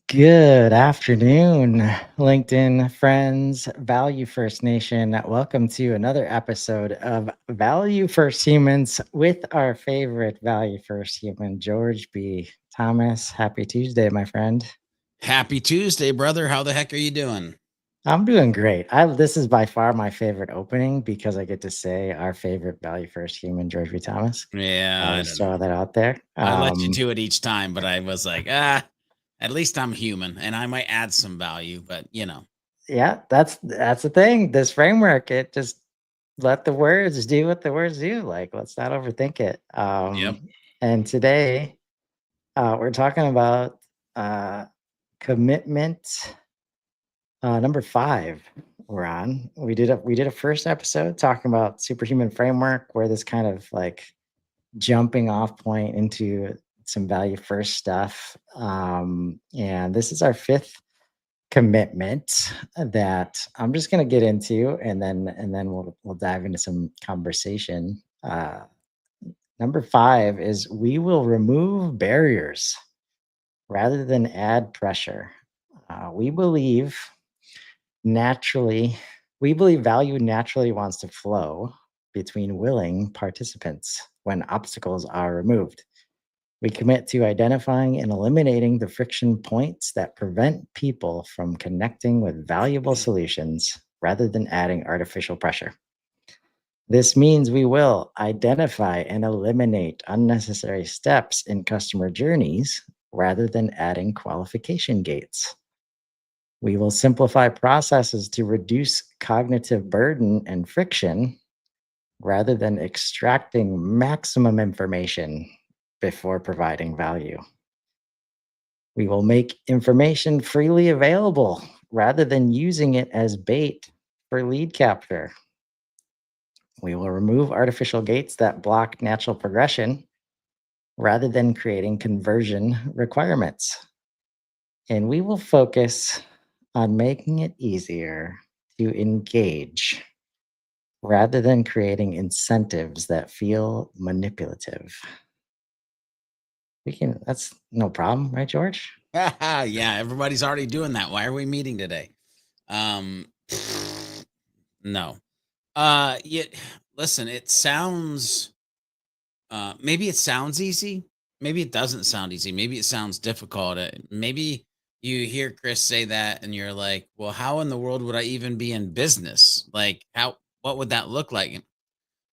Good afternoon, LinkedIn friends, Value First Nation. Welcome to another episode of Value First Humans with our favorite Value First human, George B. Thomas. Happy Tuesday, my friend. Happy Tuesday, brother. How the heck are you doing? I'm doing great. This is by far my favorite opening because I get to say our favorite Value First human, George B. Thomas. Yeah, I'll I just don't know. throw that out there. I let you do it each time, but I was like, at least I'm human and I might add some value, but. Yeah, that's the thing. This framework, it just let the words do what the words do. Like, let's not overthink it. Yep. And today, we're talking about uh, commitment number 5. We're on. We did a first episode talking about superhuman framework, where this kind of like jumping off point into some value first stuff. And this is our fifth commitment that I'm just going to get into, and then we'll dive into some conversation. Number 5 is we will remove barriers rather than add pressure. We believe naturally, we believe value naturally wants to flow between willing participants when obstacles are removed. We commit to identifying and eliminating the friction points that prevent people from connecting with valuable solutions rather than adding artificial pressure. This means we will identify and eliminate unnecessary steps in customer journeys rather than adding qualification gates. We will simplify processes to reduce cognitive burden and friction rather than extracting maximum information before providing value. We will make information freely available rather than using it as bait for lead capture. We will remove artificial gates that block natural progression rather than creating conversion requirements. And we will focus on making it easier to engage rather than creating incentives that feel manipulative. That's no problem, right, George? Yeah, everybody's already doing that. Why are we meeting today? Um no. Yet listen, it sounds maybe it sounds easy. Maybe it doesn't sound easy. Maybe it sounds difficult. Maybe you hear Chris say that and you're like, well, how in the world would I even be in business? Like, what would that look like?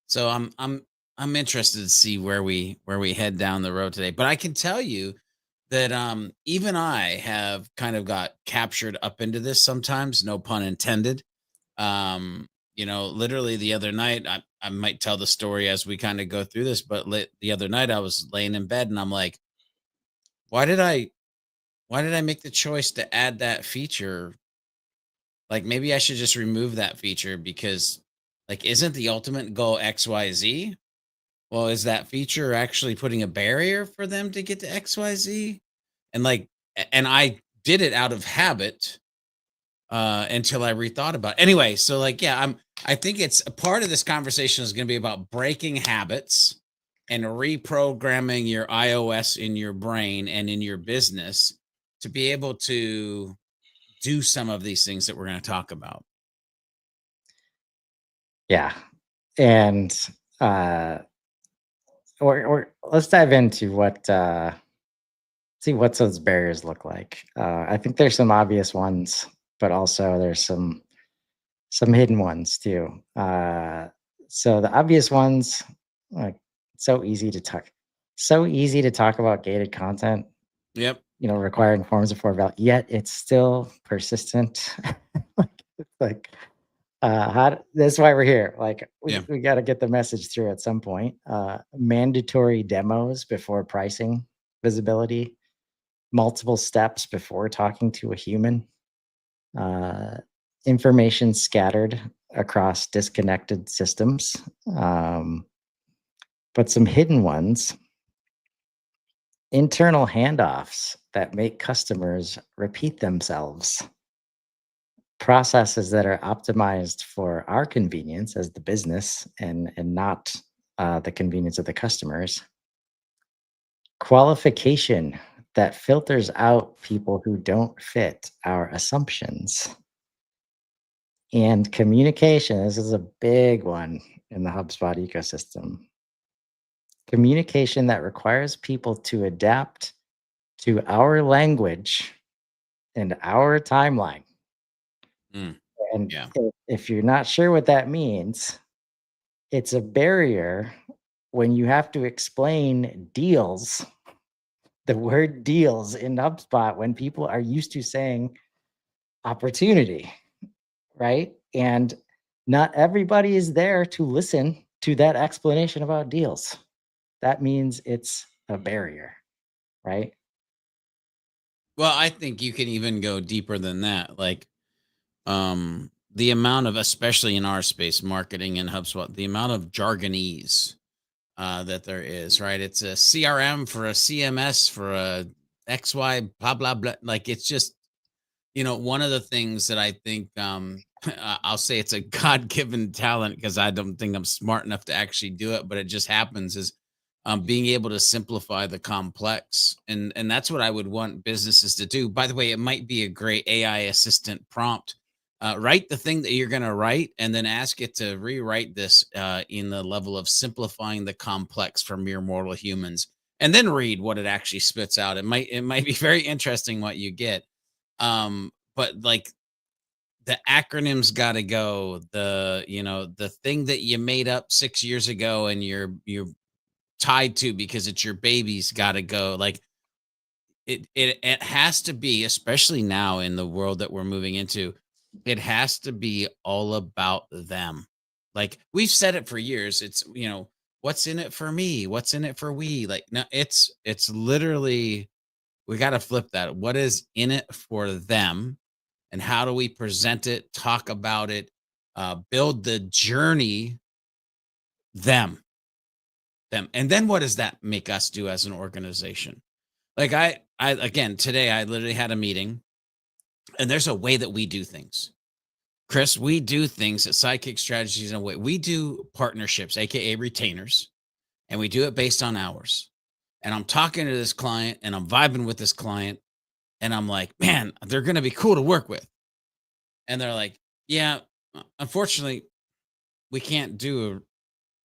So I'm interested to see where we head down the road today. But I can tell you that even I have kind of got captured up into this sometimes, no pun intended. Literally the other night, I might tell the story as we kind of go through this, but the other night I was laying in bed and I'm like, why did I why did I make the choice to add that feature? Like maybe I should just remove that feature because like isn't the ultimate goal XYZ? Well, is that feature actually putting a barrier for them to get to XYZ? And like and I did it out of habit until I rethought about it. Anyway, so like yeah, I think it's a part of this conversation is going to be about breaking habits and reprogramming your iOS in your brain and in your business to be able to do some of these things that we're going to talk about. Yeah. And uh or let's dive into what see what those barriers look like. I think there's some obvious ones, but also there's some hidden ones too. So the obvious ones, like so easy to talk, so easy to talk about gated content, Yep. requiring forms of value, yet it's still persistent. Like that's why we're here. Like Yeah. we got to get the message through at some point. Mandatory demos before pricing, visibility, multiple steps before talking to a human, uh, information scattered across disconnected systems, um, but some hidden ones, internal handoffs that make customers repeat themselves, processes that are optimized for our convenience as the business and not the convenience of the customers, qualification that filters out people who don't fit our assumptions. And communication, this is a big one in the HubSpot ecosystem. Communication that requires people to adapt to our language and our timeline. Mm, And yeah. if you're not sure what that means, it's a barrier when you have to explain deals, the word deals in HubSpot when people are used to saying opportunity, right? And not everybody is there to listen to that explanation about deals. That means it's a barrier, right? Well, I think you can even go deeper than that. Like, the amount of, especially in our space, marketing and HubSpot, the amount of jargonese that there is, right? It's a CRM for a CMS for a XY, blah, blah, blah. Like, it's just, one of the things that I think, I'll say it's a God given talent because I don't think I'm smart enough to actually do it, but it just happens is being able to simplify the complex. And that's what I would want businesses to do. By the way, it might be a great AI assistant prompt. Write the thing that you're going to write and then ask it to rewrite this in the level of simplifying the complex for mere mortal humans and then read what it actually spits out. It might be very interesting what you get. But like the acronyms got to go. The thing that you made up 6 years ago and you're tied to because it's your baby's got to go. Like it has to be, especially now in the world that we're moving into, it has to be all about them. Like we've said it for years. It's what's in it for me? What's in it for we? Like no, it's literally we got to flip that. What is in it for them? And how do we present it, talk about it, build the journey, them, them. And then what does that make us do as an organization? Like I again, today I literally had a meeting and there's a way that we do things. Chris, we do things at Sidekick Strategies in a way. We do partnerships, aka retainers, and we do it based on hours. And I'm talking to this client and I'm vibing with this client, and I'm like, man, they're gonna be cool to work with. And they're like, yeah, unfortunately, we can't do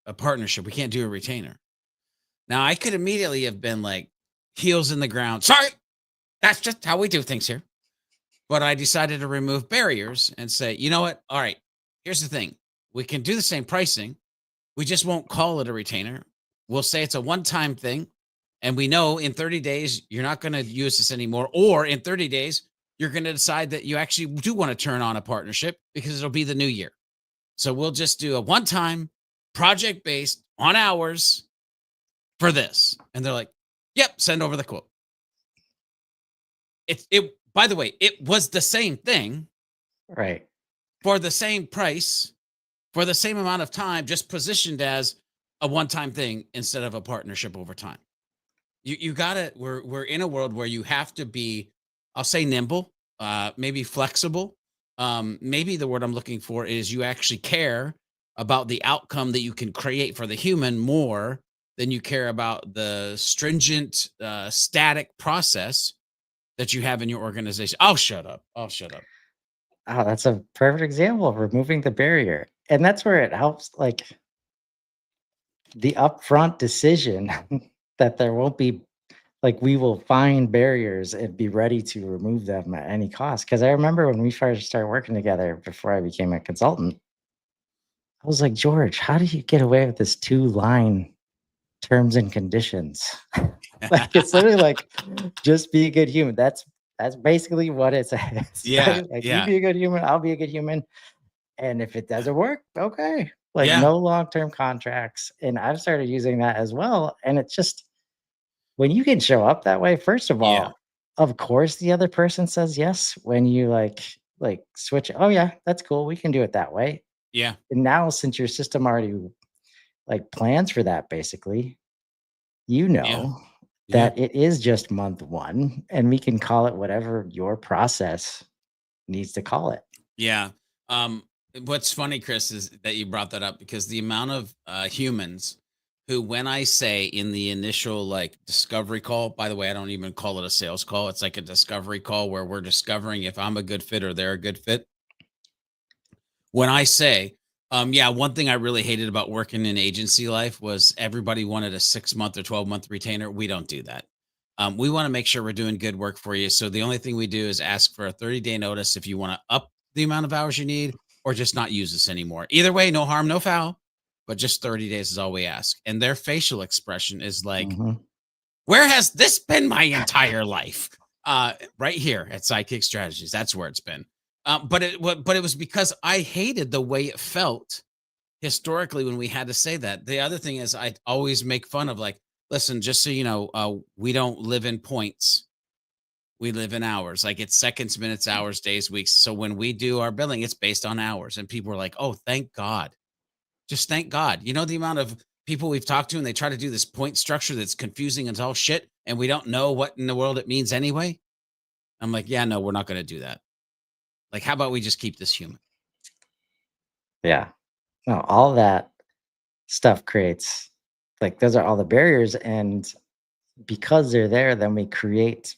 a partnership. We can't do a retainer. Now, I could immediately have been like, heels in the ground. Sorry, that's just how we do things here. But I decided to remove barriers and say, you know what? All right, here's the thing. We can do the same pricing. We just won't call it a retainer. We'll say it's a one time thing. And we know in 30 days, you're not going to use this anymore. Or in 30 days, you're going to decide that you actually do want to turn on a partnership because it'll be the new year. So we'll just do a one time project based on hours for this. And they're like, yep, send over the quote. By the way, it was the same thing Right. for the same price for the same amount of time, just positioned as a one time thing instead of a partnership over time. You gotta we're in a world where you have to be, I'll say nimble, maybe flexible. Maybe the word I'm looking for is you actually care about the outcome that you can create for the human more than you care about the stringent, static process that you have in your organization. I'll shut up. I'll shut up. Oh, that's a perfect example of removing the barrier. And that's where it helps, like the upfront decision that there won't be, like, we will find barriers and be ready to remove them at any cost. Because I remember when we first started working together before I became a consultant, I was like, George, how do you get away with this two-line terms and conditions? Like, it's literally like, just be a good human. That's basically what it says, Yeah, right? Like, you yeah, be a good human, I'll be a good human. And if it doesn't work, okay. Like, yeah, no long-term contracts. And I've started using that as well. And it's just when you can show up that way, first of yeah, all, of course the other person says yes when you like switch. Oh yeah, that's cool. We can do it that way. yeah, And now since your system already like plans for that basically, you yeah, know yeah. that it is just month one and we can call it whatever your process needs to call it. Yeah. What's funny, Chris, is that you brought that up because the amount of humans who, when I say in the initial like discovery call, by the way, I don't even call it a sales call. It's like a discovery call where we're discovering if I'm a good fit or they're a good fit. When I say, yeah, one thing I really hated about working in agency life was everybody wanted a 6 month or 12-month retainer. We don't do that. We want to make sure we're doing good work for you. So the only thing we do is ask for a 30-day notice if you want to up the amount of hours you need or just not use us anymore. Either way, no harm, no foul, but just 30 days is all we ask. And their facial expression is like, Mhm. where has this been my entire life? Right here at Sidekick Strategies. That's where it's been. But it was because I hated the way it felt historically when we had to say that. The other thing is I always make fun of like, listen, just so you know, we don't live in points. We live in hours. Like it's seconds, minutes, hours, days, weeks. So when we do our billing, it's based on hours. And people are like, oh, thank God. Just thank God. You know the amount of people we've talked to and they try to do this point structure that's confusing and all shit, and we don't know what in the world it means anyway. I'm like, yeah, no, we're not going to do that. Like, how about we just keep this human? Yeah. No, all that stuff creates like those are all the barriers, and because they're there, then we create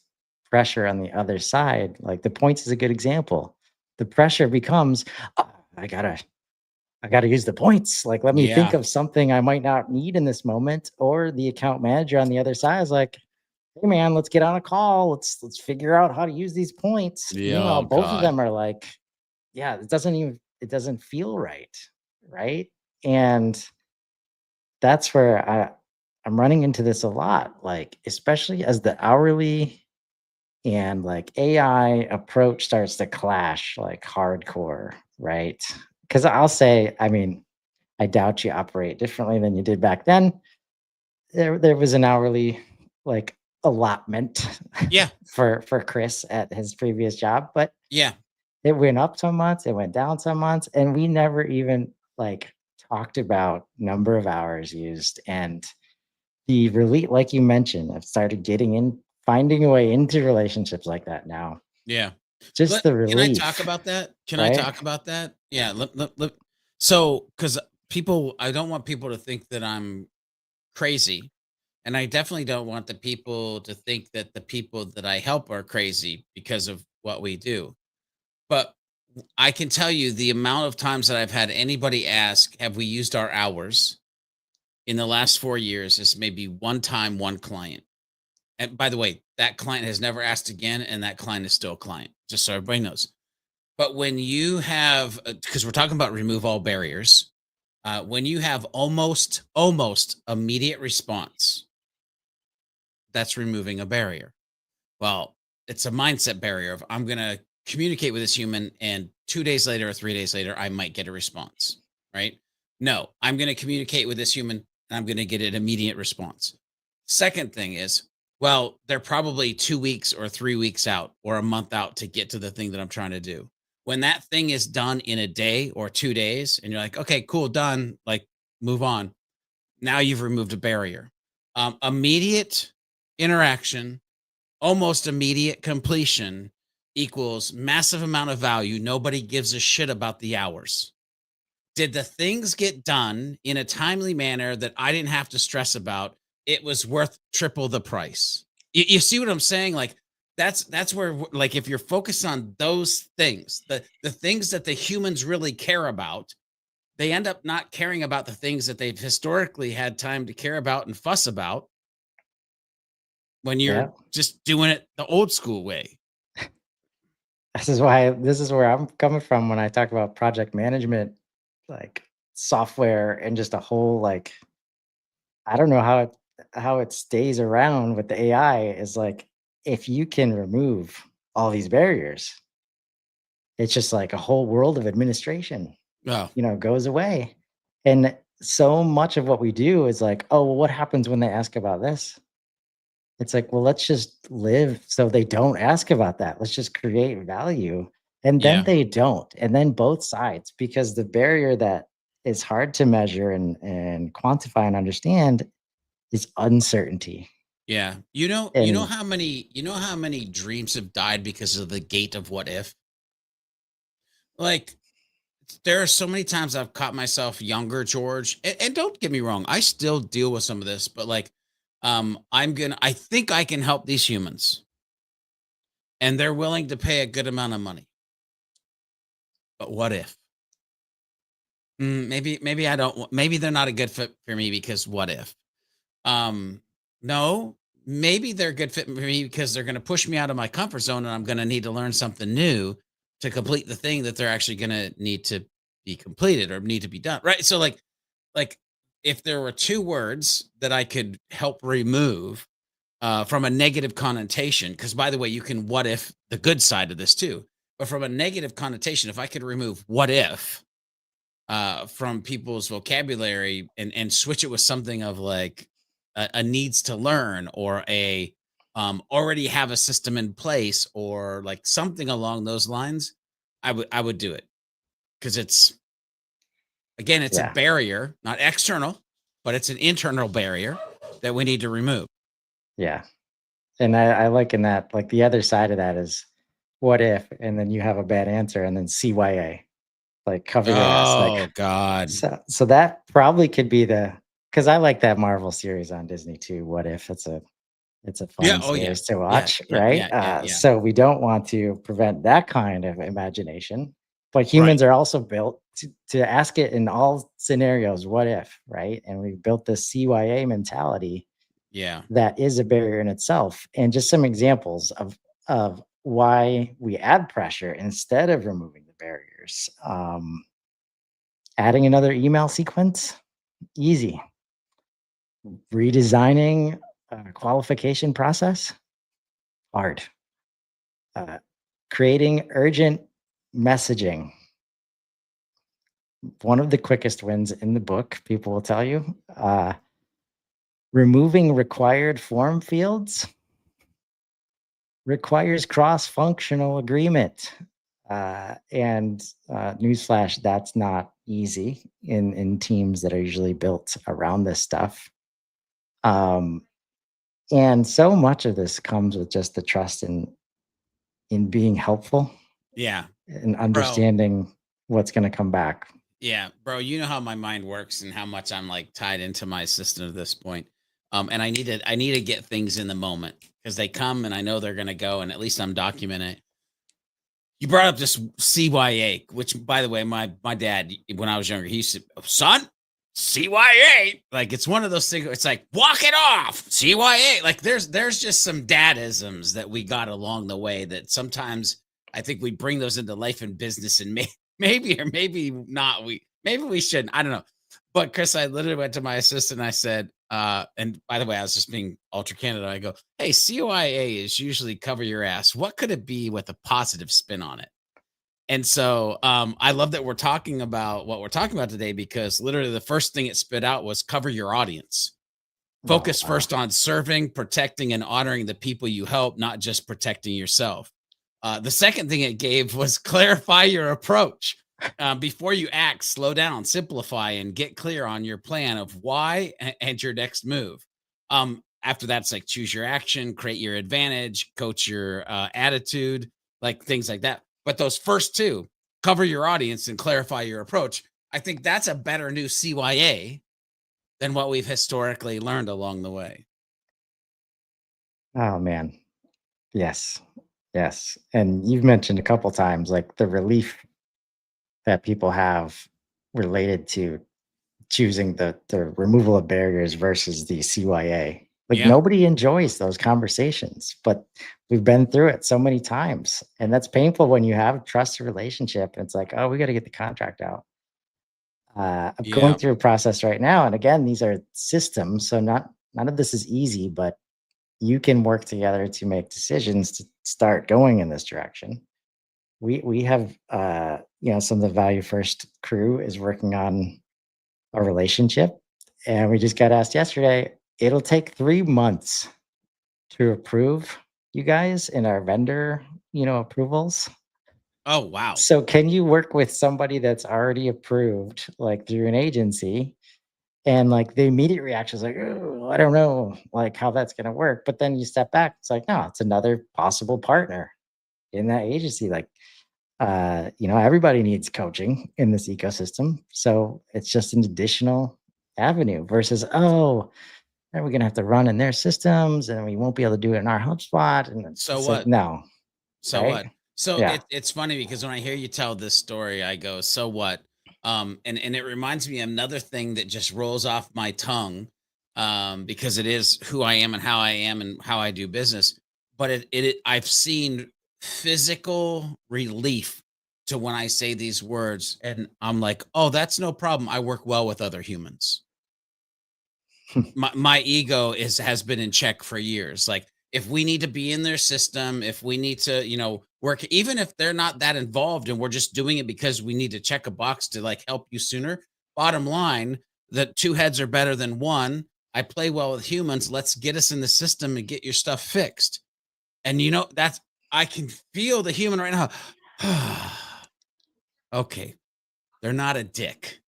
pressure on the other side. Like the points is a good example. The pressure becomes, "Oh, I gotta use the points. Like, let me think Yeah. of something I might not need in this moment." Or the account manager on the other side is like, "Hey man, let's get on a call. Let's figure out how to use these points." Yeah. Meanwhile, Oh both of God. them are like, yeah, it doesn't feel right. Right. And that's where I'm running into this a lot, like, especially as the hourly and like AI approach starts to clash like hardcore, right? Because I'll say, I mean, I doubt you operate differently than you did back then. There was an hourly like allotment Yeah. for Chris at his previous job, but Yeah. it went up some months, it went down some months, and we never even like talked about number of hours used and the relief, like you mentioned. I've started getting in, finding a way into relationships like that now. Yeah. Just the Can I talk relief, about that? Can I right? talk about that? Yeah. So, because people, I don't want people to think that I'm crazy. And I definitely don't want the people to think that the people that I help are crazy because of what we do. But I can tell you the amount of times that I've had anybody ask, have we used our hours in the last 4 years is maybe one time, one client. And by the way, that client has never asked again, and that client is still a client, just so everybody knows. But when you have, because we're talking about remove all barriers, when you have almost immediate response, that's removing a barrier. Well, it's a mindset barrier of I'm going to communicate with this human and 2 days later or 3 days later I might get a response, right? No, I'm going to communicate with this human and I'm going to get an immediate response. Second thing is, well, they're probably 2 weeks or 3 weeks out or a month out to get to the thing that I'm trying to do. When that thing is done in a day or 2 days and you're like, "Okay, cool, done." Like move on. Now you've removed a barrier. Immediate interaction, almost immediate completion equals massive amount of value. Nobody gives a shit about the hours. Did the things get done in a timely manner that I didn't have to stress about? It was worth triple the price. You see what I'm saying? Like that's where like if you're focused on those things, the things that the humans really care about, they end up not caring about the things that they've historically had time to care about and fuss about when Yeah. you're just doing it the old school way. This is where I'm coming from when I talk about project management, like software and just a whole like I don't know how it stays around with the AI is like if you can remove all these barriers, it's just like a whole world of administration, Oh, goes away. And so much of what we do is like, oh, well, what happens when they ask about this? It's like, well, let's just live so they don't ask about that. Let's just create value. And then yeah. they don't. And then both sides, because the barrier that is hard to measure and quantify and understand is uncertainty. Yeah. And You know how many dreams have died because of the gate of what if? Like there are so many times I've caught myself younger, George, and don't get me wrong, I still deal with some of this, but like, I think I can help these humans, and they're willing to pay a good amount of money. But what if? Maybe I don't. Maybe they're not a good fit for me because what if? No, maybe they're a good fit for me because they're going to push me out of my comfort zone, and I'm going to need to learn something new to complete the thing that they're actually going to need to be completed or need to be done. Right. So like if there were two words that I could help remove from a negative connotation, because by the way, you can what if the good side of this too, but from a negative connotation, if I could remove what if from people's vocabulary and switch it with something of like a needs to learn or a already have a system in place or like something along those lines, I would do it because it's again it's a Yeah, barrier, not external, but it's an internal barrier that we need to remove. yeah. And I like in that, like the other side of that is what if, and then you have a bad answer, and then CYA, like cover your ass. Like Oh God. so that probably could be the because I like that Marvel series on Disney too. What if it's a Yeah. fun Oh yeah. series to Yeah. watch, Yeah. right? Yeah. Yeah. Yeah. So we don't want to prevent that kind of imagination, but Right. humans are also built to ask it in all scenarios, what if, right? And we've built this CYA mentality Yeah. that is a barrier in itself. And just some examples of why we add pressure instead of removing the barriers. Adding another email sequence, easy. Redesigning a qualification process, hard. Uh, Creating urgent messaging, one of the quickest wins in the book, people will tell you. Removing required form fields requires cross-functional agreement. Newsflash, that's not easy in teams that are usually built around this stuff. Um, and so much of this comes with just the trust in being helpful Yeah. and Bro. understanding what's going to come back. Yeah, bro, you know how my mind works and how much I'm like tied into my system at this point. And I need to get things in the moment because they come and I know they're gonna go, and at least I'm documenting it. You brought up this CYA, which by the way, my dad, when I was younger, he used to, son, CYA. Like it's one of those things, it's like, walk it off, CYA. Like there's just some dadisms that we got along the way that sometimes I think we bring those into life and business and maybe or maybe not. Maybe we shouldn't. I don't know. But Chris, I literally went to my assistant and I said, and by the way, I was just being ultra candid. I go, hey, CYA is usually cover your ass. What could it be with a positive spin on it? And so I love that we're talking about what we're talking about today because literally the first thing it spit out was cover your audience. Oh, Focus wow. first on serving, protecting, and honoring the people you help, not just protecting yourself. The second thing it gave was clarify your approach. Before you act, slow down, simplify, and get clear on your plan of why and your next move. After that's like choose your action, create your advantage, coach your attitude, like things like that. But those first two, cover your audience and clarify your approach. I think that's a better new CYA than what we've historically learned along the way. Oh, man. Yes. Yes. And you've mentioned a couple times like the relief that people have related to choosing the removal of barriers versus the CYA. Like Yeah. nobody enjoys those conversations, but we've been through it so many times. And that's painful when you have a trusted relationship. And it's like, oh, we got to get the contract out. I'm going Yeah. through a process right now. And again, these are systems. So not none of this is easy, but you can work together to make decisions to start going in this direction. We have some of the value first crew is working on a relationship, and we just got asked yesterday, it'll take 3 months to approve you guys in our vendor, approvals. Oh, wow. So can you work with somebody that's already approved, like, through an agency? And, like, the immediate reaction is like, "Oh, I don't know, like, how that's gonna work." But then you step back, it's like, "No, it's another possible partner in that agency." Like, Everybody needs coaching in this ecosystem. So it's just an additional avenue versus, oh, are we going to have to run in their systems and we won't be able to do it in our HubSpot? And So it's like, what? no, So right? what? So Yeah. it's funny because when I hear you tell this story, I go, "So what?" And it reminds me of another thing that just rolls off my tongue, because it is who I am and how I am and how I do business. But I've seen physical relief to when I say these words, and I'm like, "Oh, that's no problem. I work well with other humans." My ego has been in check for years. Like, if we need to be in their system, if we need to, work, even if they're not that involved and we're just doing it because we need to check a box to like help you sooner. Bottom line, that two heads are better than one. I play well with humans. Let's get us in the system and get your stuff fixed. And that's I can feel the human right now. Okay, they're not a dick.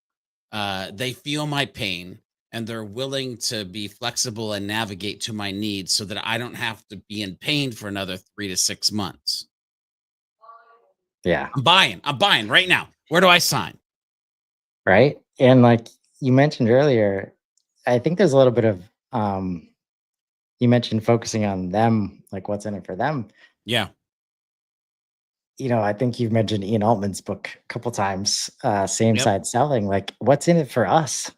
They feel my pain and they're willing to be flexible and navigate to my needs so that I don't have to be in pain for another 3 to 6 months. Yeah. I'm buying right now. Where do I sign? Right. And like you mentioned earlier, I think there's a little bit of, um, you mentioned focusing on them, like what's in it for them. Yeah. I think you've mentioned Ian Altman's book a couple times, Same Yep. Side Selling. Like, what's in it for us?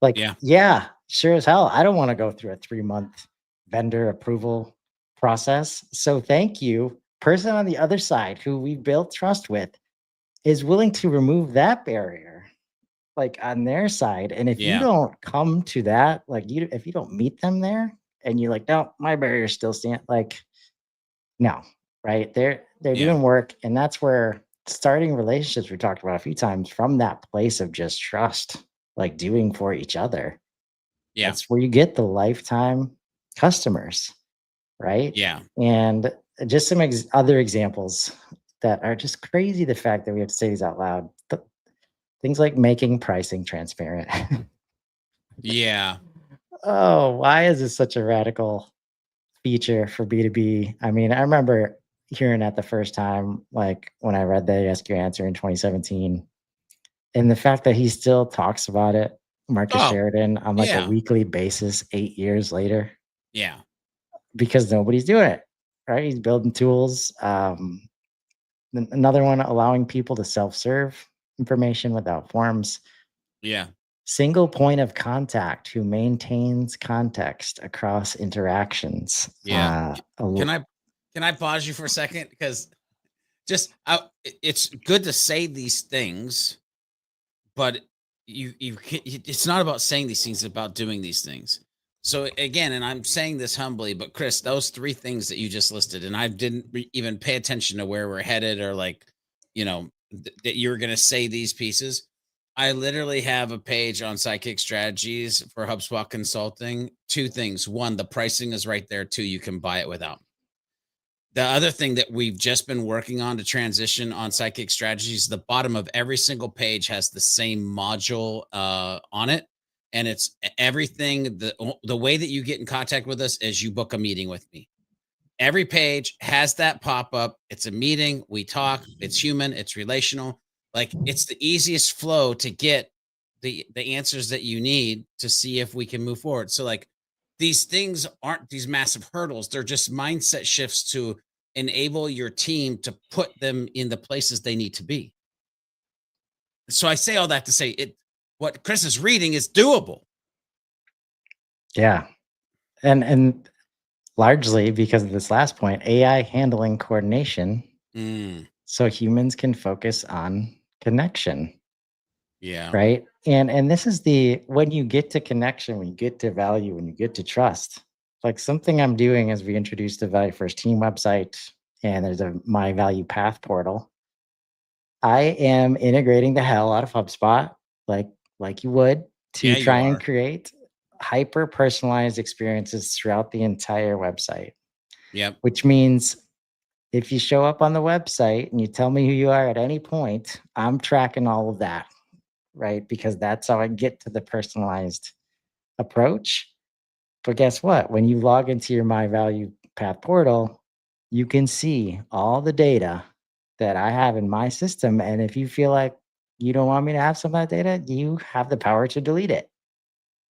Like, Yeah. yeah, sure as hell. I don't want to go through a 3-month vendor approval process. So thank you. Person on the other side who we built trust with is willing to remove that barrier, like on their side. And if you Yeah. don't come to that, like if you don't meet them there and you're like, no, my barrier still stand like, no, right? They're Yeah. doing work, and that's where starting relationships we talked about a few times from that place of just trust, like doing for each other. Yeah. That's where you get the lifetime customers, right? Yeah. And just some other examples that are just crazy. The fact that we have to say these out loud, things like making pricing transparent. Yeah. Oh, why is this such a radical feature for B2B? I mean, I remember hearing that the first time, like when I read the Ask Your Answer in 2017, and the fact that he still talks about it, Marcus Oh, Sheridan, on like a yeah. weekly basis 8 years later, Yeah. because nobody's doing it, right? He's building tools. Another one, allowing people to self serve information without forms. Yeah. Single point of contact who maintains context across interactions. Yeah. Can I can I pause you for a second? Because it's good to say these things, but it's not about saying these things, it's about doing these things. So again, and I'm saying this humbly, but Chris, those three things that you just listed, and I didn't even pay attention to where we're headed, or like, that you're going to say these pieces. I literally have a page on Psychic Strategies for HubSpot Consulting. Two things: one, the pricing is right there; two, you can buy it without. The other thing that we've just been working on to transition on Psychic Strategies, the bottom of every single page has the same module on it. And it's everything. The way that you get in contact with us is you book a meeting with me. Every page has that pop up. It's a meeting. We talk. It's human. It's relational. Like, it's the easiest flow to get the answers that you need to see if we can move forward. So like, these things aren't these massive hurdles. They're just mindset shifts to enable your team to put them in the places they need to be. So I say all that to say what Chris is reading is doable. Yeah. And largely because of this last point, AI handling coordination Mm, so humans can focus on connection, yeah. right? And this is the when you get to connection, when you get to value, when you get to trust. Like something I'm doing as we introduced the Value First Team website and there's a My Value Path portal. I am integrating the hell out of HubSpot, like you would, to Yeah, try you and are. create hyper personalized experiences throughout the entire website, Yep. which means if you show up on the website and you tell me who you are at any point, I'm tracking all of that, right? Because that's how I get to the personalized approach. But guess what? When you log into your My Value Path portal, you can see all the data that I have in my system, and if you feel like you don't want me to have some of that data, you have the power to delete it.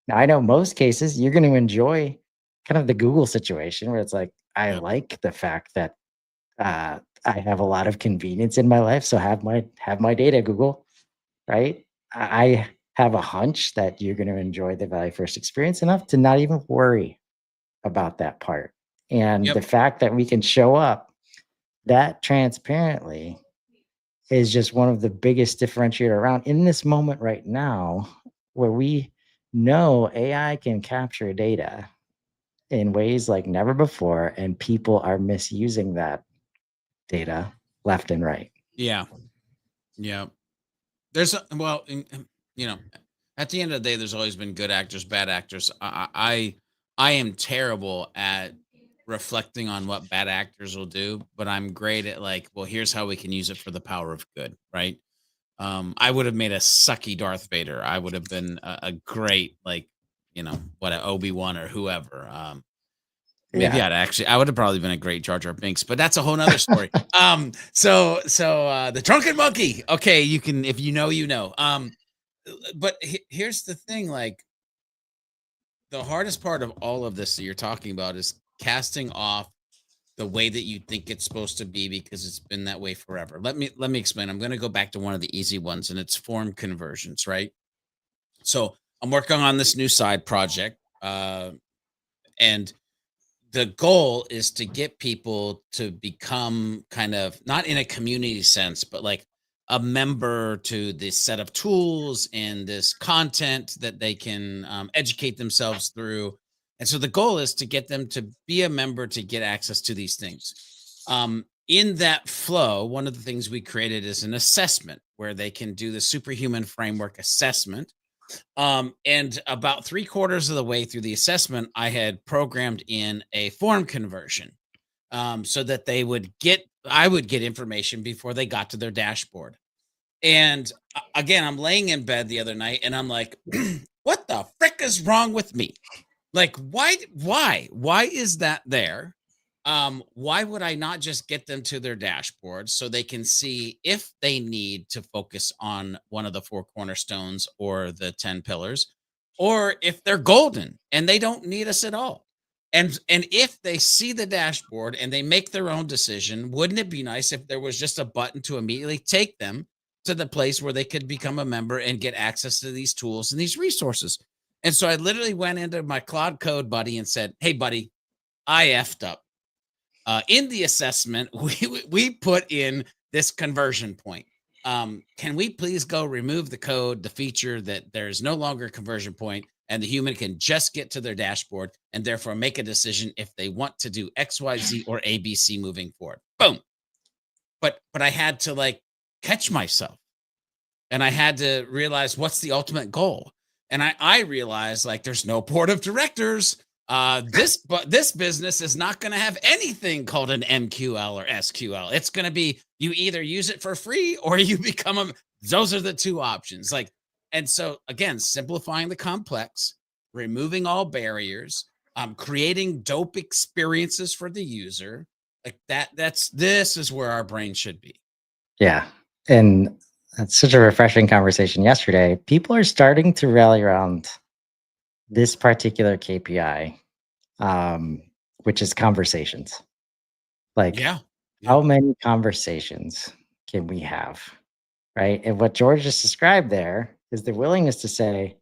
Now, I know most cases you're gonna enjoy kind of the Google situation where it's like, I Yep. like the fact that, I have a lot of convenience in my life, so have my data, Google, right? I have a hunch that you're gonna enjoy the very first experience enough to not even worry about that part, and Yep. the fact that we can show up that transparently is just one of the biggest differentiator around in this moment right now where we know AI can capture data in ways like never before, and people are misusing that data left and right. Yeah. Yeah. There's well, you know, at the end of the day, there's always been good actors, bad actors. I am terrible at reflecting on what bad actors will do, but I'm great at like, well, here's how we can use it for the power of good, right? I would have made a sucky Darth Vader. I would have been a great like, what a Obi-Wan or whoever. Maybe Yeah. I would have probably been a great Jar Jar Binks, but that's a whole nother story. The drunken monkey. Okay, you can if you know, you know. But here's the thing: like the hardest part of all of this that you're talking about is casting off the way that you think it's supposed to be because it's been that way forever. Let me explain. I'm going to go back to one of the easy ones, and it's form conversions, right? So I'm working on this new side project, and the goal is to get people to become kind of not in a community sense, but like a member to this set of tools and this content that they can educate themselves through. And so the goal is to get them to be a member to get access to these things. In that flow, one of the things we created is an assessment where they can do the superhuman framework assessment, and about three-quarters of the way through the assessment, I had programmed in a form conversion, so that I would get information before they got to their dashboard. And again, I'm laying in bed the other night and I'm like, what the frick is wrong with me? Like, why is that there? Why would I not just get them to their dashboard so they can see if they need to focus on one of the four cornerstones or the 10 pillars, or if they're golden and they don't need us at all? And if they see the dashboard and they make their own decision, wouldn't it be nice if there was just a button to immediately take them to the place where they could become a member and get access to these tools and these resources? And so I literally went into my Cloud Code buddy and said, "Hey, buddy, I effed up. In the assessment, we put in this conversion point. Can we please go remove the code, the feature that there is no longer a conversion point, and the human can just get to their dashboard and therefore make a decision if they want to do X, Y, Z, or ABC moving forward." Boom. But I had to like catch myself and I had to realize what's the ultimate goal. And I realized like there's no board of directors. This business is not going to have anything called an MQL or SQL. It's going to be you either use it for free or you become a. Those are the two options. Like, and so again, simplifying the complex, removing all barriers, creating dope experiences for the user. Like that. This is where our brain should be. Yeah. And that's such a refreshing conversation yesterday. People are starting to rally around this particular KPI, um, which is conversations. Like, Yeah. Yeah. how many conversations can we have? Right. And what George just described there is the willingness to say,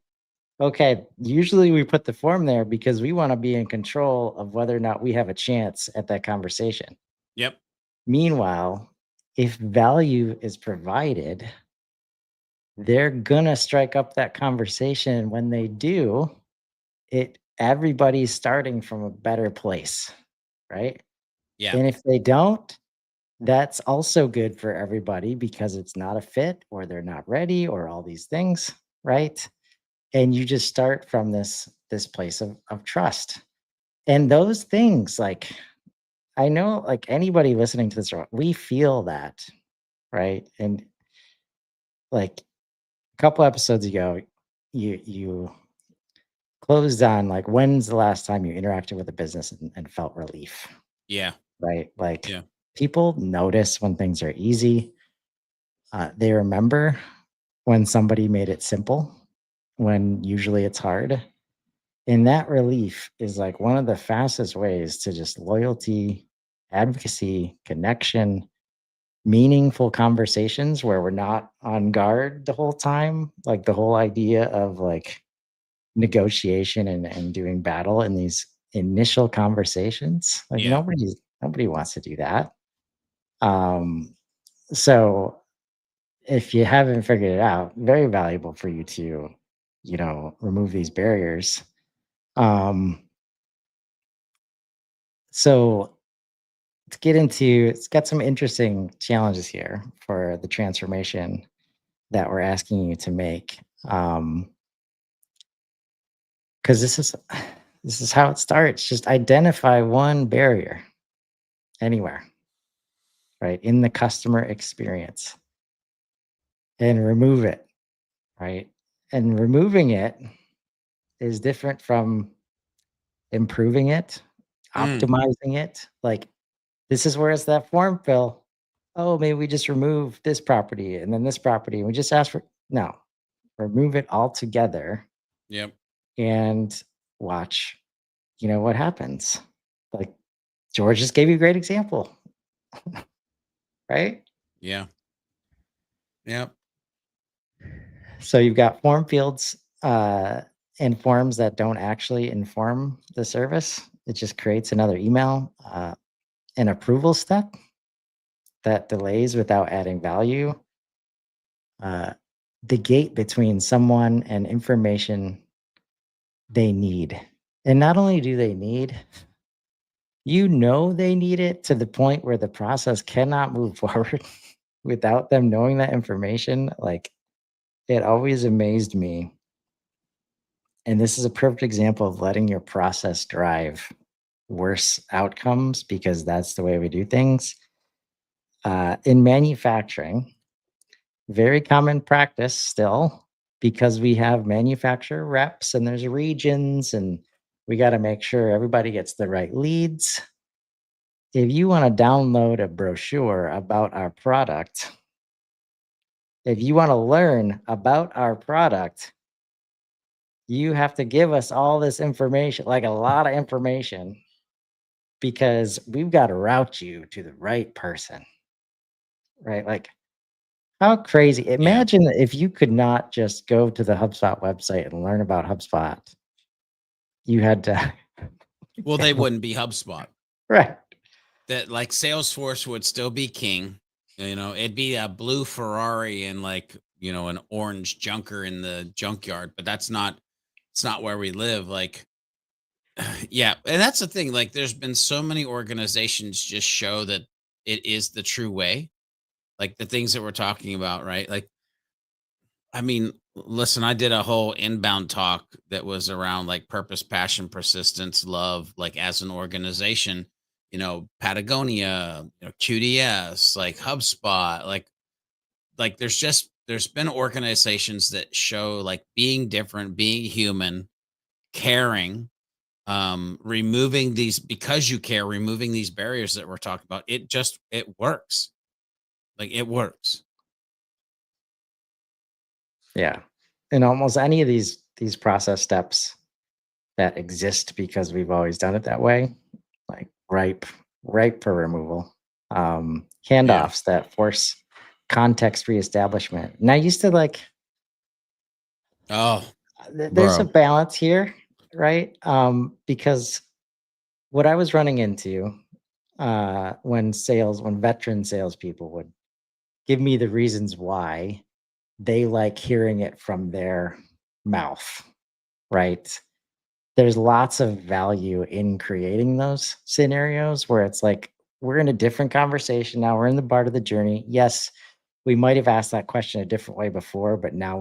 okay, usually we put the form there because we want to be in control of whether or not we have a chance at that conversation. Yep. Meanwhile, if value is provided, they're gonna strike up that conversation. When they do, everybody's starting from a better place, right? Yeah. And if they don't, that's also good for everybody because it's not a fit or they're not ready or all these things, right? And you just start from this place of trust. And those things, like, I know like anybody listening to this, we feel that, right? And like a couple episodes ago, you closed on like when's the last time you interacted with a business and felt relief, Yeah. right? Like Yeah. People notice when things are easy. They remember when somebody made it simple, when usually it's hard. And that relief is like one of the fastest ways to just loyalty, advocacy, connection, meaningful conversations where we're not on guard the whole time. Like the whole idea of like negotiation and doing battle in these initial conversations. Like Yeah. nobody wants to do that. Um, so if you haven't figured it out, very valuable for you to, remove these barriers. Um, so it's got some interesting challenges here for the transformation that we're asking you to make. Because this is how it starts. Just identify one barrier anywhere, right, in the customer experience and remove it, right? And removing it is different from improving it, Mm, optimizing it. Like, this is where it's that form fill. Oh, maybe we just remove this property and then this property and we just ask for no, remove it all together yep. and watch, what happens. Like George just gave you a great example, right? Yeah. Yep. So you've got form fields and forms that don't actually inform the service. It just creates another email, an approval step that delays without adding value, uh, the gate between someone and information they need. And not only do they need, they need it to the point where the process cannot move forward without them knowing that information. Like, it always amazed me. And this is a perfect example of letting your process drive worse outcomes because that's the way we do things. In manufacturing, very common practice still, because we have manufacturer reps and there's regions and we got to make sure everybody gets the right leads. If you want to download a brochure about our product, if you want to learn about our product, you have to give us all this information, like a lot of information, because we've got to route you to the right person, right? Like, how crazy. Yeah. Imagine if you could not just go to the HubSpot website and learn about HubSpot. You had to Well, they go wouldn't be HubSpot. right. That like Salesforce would still be king. It'd be a blue Ferrari and like, an orange junker in the junkyard, but it's not where we live. Like, yeah. And that's the thing. Like, there's been so many organizations just show that it is the true way. Like the things that we're talking about, right? Like, I mean, listen, I did a whole inbound talk that was around like purpose, passion, persistence, love, like as an organization, Patagonia, QDS, like HubSpot, like there's been organizations that show like being different, being human, caring, removing these because you care, removing these barriers that we're talking about. It works. Like it works. Yeah. And almost any of these process steps that exist because we've always done it that way, like ripe for removal. Yeah. Handoffs that force context reestablishment. And I used to like Oh, there's a bro. balance here, right? Because what I was running into when veteran salespeople would give me the reasons why they like hearing it from their mouth, right? There's lots of value in creating those scenarios where it's like we're in a different conversation now. We're in the part of the journey. Yes, we might have asked that question a different way before, but now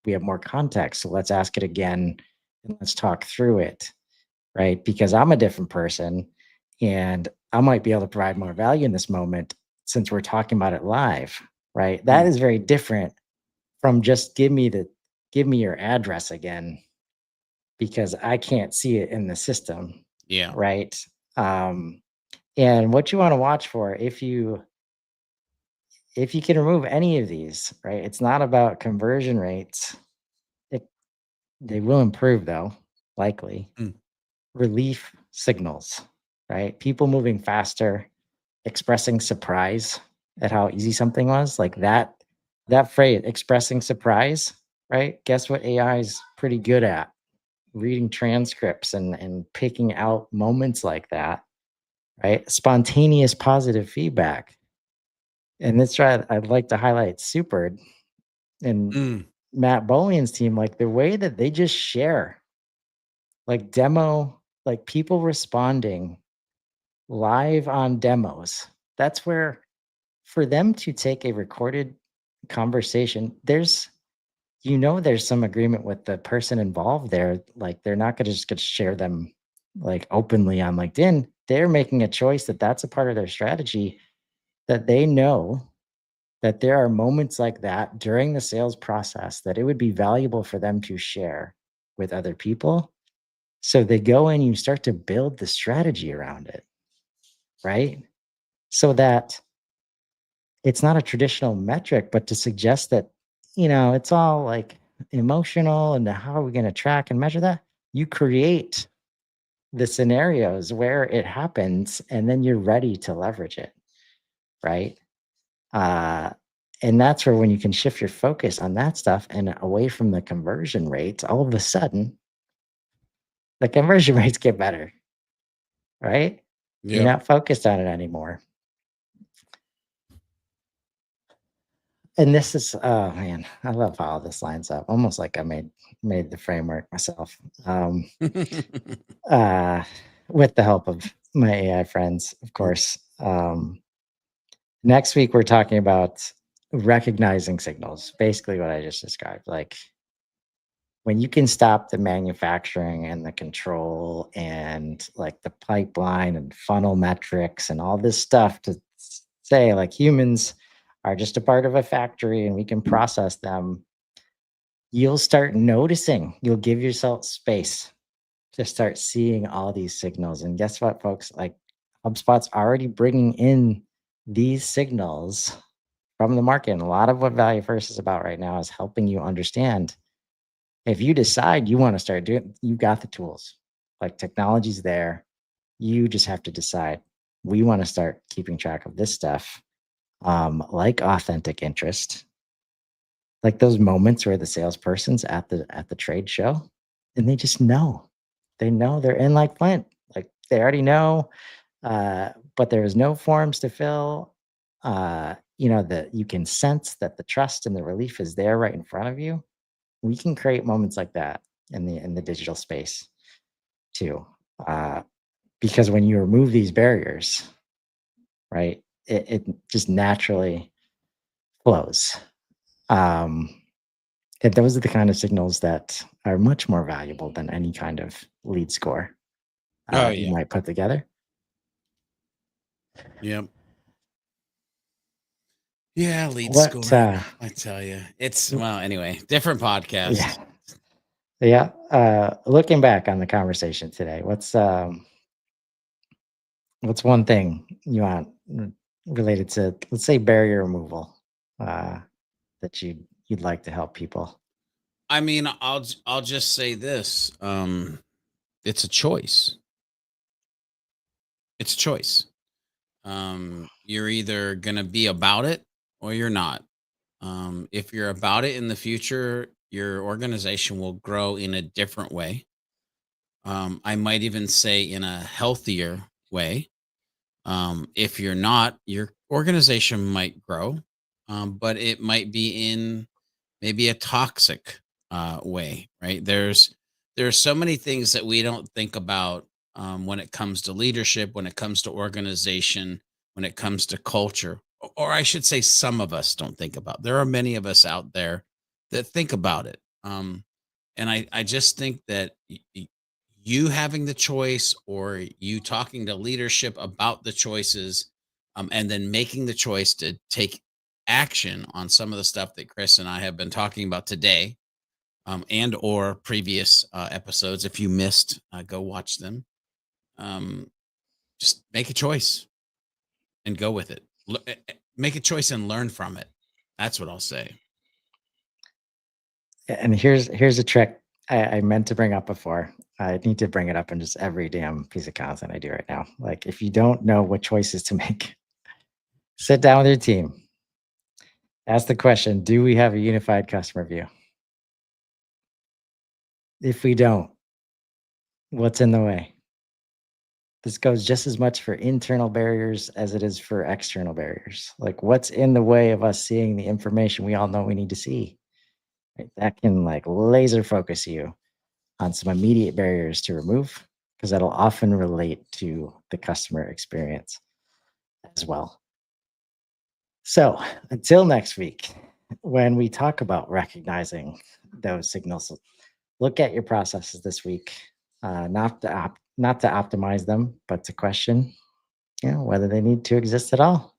we have more context. So let's ask it again and let's talk through it, right? Because I'm a different person and I might be able to provide more value in this moment since we're talking about it live, right? That Mm, is very different from just give me your address again because I can't see it in the system, yeah. right? Um, And what you want to watch for, if you can remove any of these, right? It's not about conversion rates. It, they will improve though, likely. Mm, Relief signals, right? People moving faster, expressing surprise at how easy something was, like that phrase, expressing surprise, right? Guess what AI is pretty good at? Reading transcripts and picking out moments like that, right? Spontaneous positive feedback. And that's right. I'd like to highlight Super and mm. Matt Bolian's team, like the way that they just share, like demo, like people responding live on demos. That's where for them to take a recorded conversation, there's some agreement with the person involved there. Like they're not gonna just gonna share them like openly on LinkedIn. They're making a choice that that's a part of their strategy, that they know that there are moments like that during the sales process that it would be valuable for them to share with other people. So they go in, you start to build the strategy around it, right? So that it's not a traditional metric, but to suggest that, it's all like emotional and how are we going to track and measure that? You create the scenarios where it happens and then you're ready to leverage it, right? Uh, and that's where when you can shift your focus on that stuff and away from the conversion rates, all of a sudden the conversion rates get better, right? You're Yep. not focused on it anymore. And this is, oh man, I love how this lines up. Almost like I made the framework myself. Uh, with the help of my AI friends, of course. Next week we're talking about recognizing signals, basically what I just described. Like when you can stop the manufacturing and the control and like the pipeline and funnel metrics and all this stuff to say like humans are just a part of a factory and we can process them, you'll start noticing, you'll give yourself space to start seeing all these signals. And guess what, folks? Like HubSpot's already bringing in these signals from the market. And a lot of what Value First is about right now is helping you understand, if you decide you want to start doing, you got the tools. Like technology's there. You just have to decide. We want to start keeping track of this stuff, like authentic interest, like those moments where the salesperson's at the trade show, and they just know. They know they're in like Flint. Like they already know, but there's no forms to fill. That you can sense that the trust and the relief is there right in front of you. We can create moments like that in the digital space too. Uh, because when you remove these barriers, right, it just naturally flows. Um, and those are the kind of signals that are much more valuable than any kind of lead score Oh you yeah. might put together. Yep. Yeah, lead What? scoring. I tell you, it's well. Anyway, different Yeah, podcast. yeah. Looking back on the conversation today, what's one thing you want related to, let's say, barrier removal, uh, that you'd like to help people? I mean, I'll just say this. It's a choice. It's a choice. You're either gonna be about it or you're not. If you're about it in the future, your organization will grow in a different way. I might even say in a healthier way. If you're not, your organization might grow, but it might be in maybe a toxic way, right? There's so many things that we don't think about when it comes to leadership, when it comes to organization, when it comes to culture, or I should say, some of us don't think about. There are many of us out there that think about it, and I just think that you having the choice or you talking to leadership about the choices, and then making the choice to take action on some of the stuff that Chris and I have been talking about today, and or previous episodes. If you missed, go watch them. Um, just make a choice and go with it. Make a choice and learn from it. That's what I'll say. And here's a trick I meant to bring up before. I need to bring it up in just every damn piece of content I do right now. Like, if you don't know what choices to make, sit down with your team. Ask the question, do we have a unified customer view? If we don't, what's in the way? This goes just as much for internal barriers as it is for external barriers. Like, what's in the way of us seeing the information we all know we need to see? Right? That can like laser focus you on some immediate barriers to remove, because that'll often relate to the customer experience as well. So until next week, when we talk about recognizing those signals, look at your processes this week, not to optimize them, but to question, whether they need to exist at all.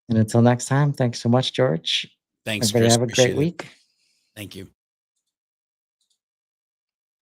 And until next time, thanks so much, George. Thanks, Everybody Chris. have a great Appreciate it. week. Thank you.